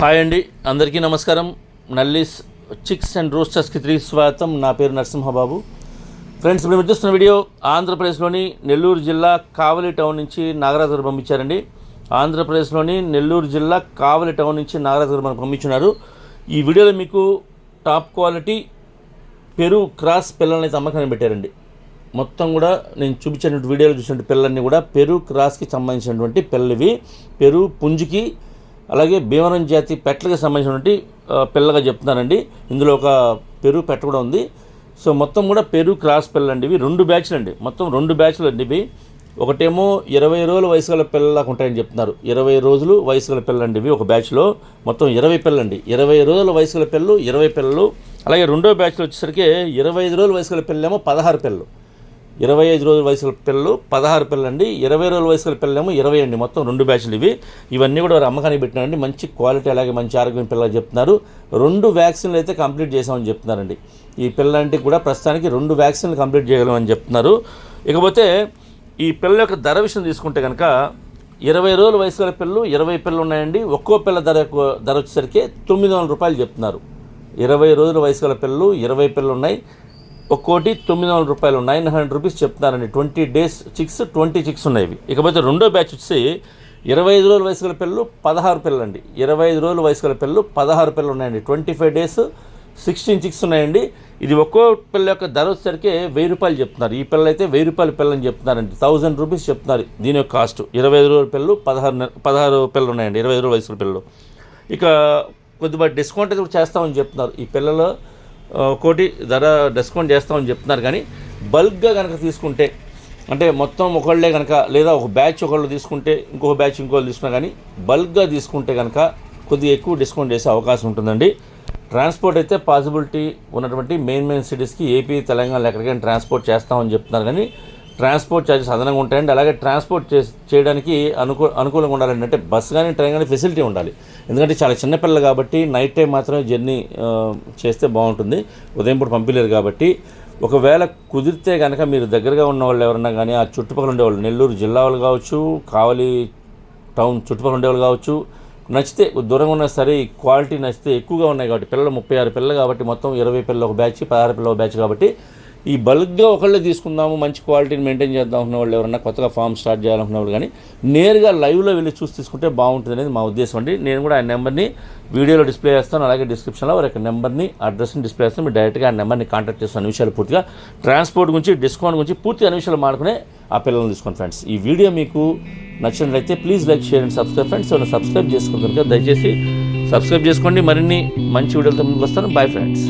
Hi అండి, అందరికీ నమస్కారం. నల్లీస్ చిక్స్ అండ్ రోస్టర్స్కి తిరిగి స్వాగతం. నా పేరు నరసింహబాబు. ఫ్రెండ్స్, ఇప్పుడు మీరు చూస్తున్న వీడియో ఆంధ్రప్రదేశ్లోని నెల్లూరు జిల్లా కావలి టౌన్ నుంచి నాగరాజు గారు పంపించారండి. ఆంధ్రప్రదేశ్లోని నెల్లూరు జిల్లా కావలి టౌన్ నుంచి నాగరాజు గారు మనకు పంపించున్నారు. ఈ వీడియోలో మీకు టాప్ క్వాలిటీ పెరు క్రాస్ పిల్లల్ని అయితే అమ్మకాన్ని పెట్టారండి. మొత్తం కూడా నేను చూపించినటువంటి వీడియోలో చూసినటువంటి పిల్లలన్నీ కూడా పెరు క్రాస్కి సంబంధించినటువంటి పిల్లవి. పెరు పుంజుకి అలాగే భీమవరం జాతి పెట్టలకి సంబంధించినటువంటి పిల్లగా చెప్తున్నారండి. ఇందులో ఒక పెరు పెట్ట కూడా ఉంది. సో మొత్తం కూడా పెరు క్రాస్ పిల్లలండి. ఇవి 2 బ్యాచ్లు అండి. మొత్తం 2 బ్యాచ్లు అండి ఇవి. ఒకటేమో 20 రోజుల వయసు గల పిల్లలకు ఉంటాయని చెప్తున్నారు. 20 రోజులు వయసు గల పిల్లండి ఇవి. ఒక బ్యాచ్లో మొత్తం 20 పిల్లలండి. 20 రోజుల వయసు గల పిల్లలు 20 పిల్లలు. అలాగే రెండో బ్యాచ్లో వచ్చేసరికి 25 రోజుల వయసు గల పిల్లలేమో 16 పిల్లలు. 25 రోజుల వయసు గల పిల్లలు 16 పిల్లలండి. 20 రోజుల వయసు గల పిల్లలేమో 20 అండి. మొత్తం 2 బ్యాచ్లు ఇవి. ఇవన్నీ కూడా వారు అమ్మకానికి పెట్టినారండి. మంచి క్వాలిటీ అలాగే మంచి ఆరోగ్యం పిల్లలు చెప్తున్నారు. 2 వ్యాక్సిన్లు అయితే కంప్లీట్ చేసామని చెప్తున్నారండి. ఈ పిల్లలంటికి కూడా ప్రస్తుతానికి 2 వ్యాక్సిన్లు కంప్లీట్ చేయగలమని చెప్తున్నారు. ఇకపోతే ఈ పిల్లల యొక్క ధర విషయం తీసుకుంటే కనుక 20 రోజుల వయసు గల పిల్లలు 20 పిల్లలు ఉన్నాయండి. ఒక్కో పిల్ల ధర వచ్చేసరికి 900 రూపాయలు చెప్తున్నారు. 20 రోజుల వయసు గల పిల్లలు 20 పిల్లలు ఉన్నాయి. ఒక్కోటి 900 రూపాయలు, 900 రూపీస్ చెప్తున్నారండి. 20 డేస్ చిక్స్ 20 చిక్స్ ఉన్నాయి ఇవి. ఇకపోతే రెండో బ్యాచ్ వచ్చి 25 రోజుల వయసు గల పిల్లలు 16 పిల్లలు అండి. 25 రోజుల వయసు గల పిల్లలు 16 పిల్లలు ఉన్నాయండి. 25 డేస్ 16 చిక్స్ ఉన్నాయండి. ఇది ఒక్కో పిల్ల యొక్క ధర వచ్చేసరికి 1000 రూపాయలు చెప్తున్నారు. ఈ పిల్లలు అయితే 1000 రూపాయల పిల్లని చెప్తున్నారండి. 1000 రూపీస్ చెప్తున్నారు దీని యొక్క కాస్ట్. 25 రోజుల పిల్లలు 16 పిల్లలు ఉన్నాయండి. 25 రోజుల వయసు పిల్లలు. ఇక కొద్దిగా డిస్కౌంట్ అయితే చేస్తామని చెప్తున్నారు. ఈ పిల్లలు ఒకటి ధర డిస్కౌంట్ చేస్తామని చెప్తున్నారు. కానీ బల్క్గా కనుక తీసుకుంటే, అంటే మొత్తం ఒకళ్ళే కనుక, లేదా ఒక బ్యాచ్ ఒకళ్ళు తీసుకుంటే ఇంకొక బ్యాచ్ ఇంకోళ్ళు తీసుకున్నా కానీ బల్క్గా తీసుకుంటే కనుక కొద్దిగా ఎక్కువ డిస్కౌంట్ చేసే అవకాశం ఉంటుందండి. ట్రాన్స్పోర్ట్ అయితే పాసిబిలిటీ ఉన్నటువంటి మెయిన్ సిటీస్కి ఏపీ తెలంగాణలో ఎక్కడికైనా ట్రాన్స్పోర్ట్ చేస్తామని చెప్తున్నారు. కానీ ట్రాన్స్పోర్ట్ ఛార్జెస్ అదనంగా ఉంటాయండి. అలాగే ట్రాన్స్పోర్ట్ చేయడానికి అనుకూలంగా ఉండాలండి. అంటే బస్ కానీ ట్రైన్ కానీ ఫెసిలిటీ ఉండాలి. ఎందుకంటే చాలా చిన్నపిల్లలు కాబట్టి నైట్ టైం మాత్రమే జర్నీ చేస్తే బాగుంటుంది. ఉదయం పూట పంపించలేరు కాబట్టి ఒకవేళ కుదిరితే కనుక మీరు దగ్గరగా ఉన్న వాళ్ళు ఎవరన్నా కానీ, ఆ చుట్టుపక్కల ఉండేవాళ్ళు, నెల్లూరు జిల్లా వాళ్ళు కావచ్చు, కావలి టౌన్ చుట్టుపక్కల ఉండేవాళ్ళు కావచ్చు, నచ్చితే దూరంగా ఉన్నా సరే ఈ క్వాలిటీ నచ్చితే ఎక్కువగా ఉన్నాయి కాబట్టి పిల్లలు 36 పిల్లలు కాబట్టి మొత్తం 20 పిల్లలు ఒక బ్యాచ్, 16 పిల్లలు ఒక బ్యాచ్ కాబట్టి ఈ బల్క్గా ఒకళ్ళే తీసుకుందాము, మంచి క్వాలిటీని మెయింటైన్ చేద్దాం అనుకున్న వాళ్ళు ఎవరన్నా కొత్తగా ఫామ్ స్టార్ట్ చేయాలనుకున్న వాళ్ళు కానీ నేరుగా లైవ్లో వెళ్ళి చూసి తీసుకుంటే బాగుంటుంది అనేది మా ఉద్దేశం అండి. నేను కూడా ఆ నెంబర్ని వీడియోలో డిస్ప్లే చేస్తాను. అలాగే డిస్క్రిప్షన్లో వారి యొక్క నెంబర్ని, అడ్రస్ని డిస్ప్లే చేస్తాను. మీరు డైరెక్ట్గా ఆ నెంబర్ని కాంటాక్ట్ చేస్తున్న విషయాలు పూర్తిగా, ట్రాన్స్పోర్ట్ గురించి, డిస్కౌంట్ గురించి పూర్తిగా అన్ని విషయాలు మాడుకునే ఆ పిల్లల్ని తీసుకోండి. ఫ్రెండ్స్, ఈ వీడియో మీకు నచ్చినట్లయితే please like, share and subscribe. Friends, ఏమైనా సబ్స్క్రైబ్ చేసుకోవాలి కనుక దయచేసి సబ్స్క్రైబ్ చేసుకోండి. మరిన్ని మంచి వీడియోలతో ముందుకు వస్తాను. Bye friends.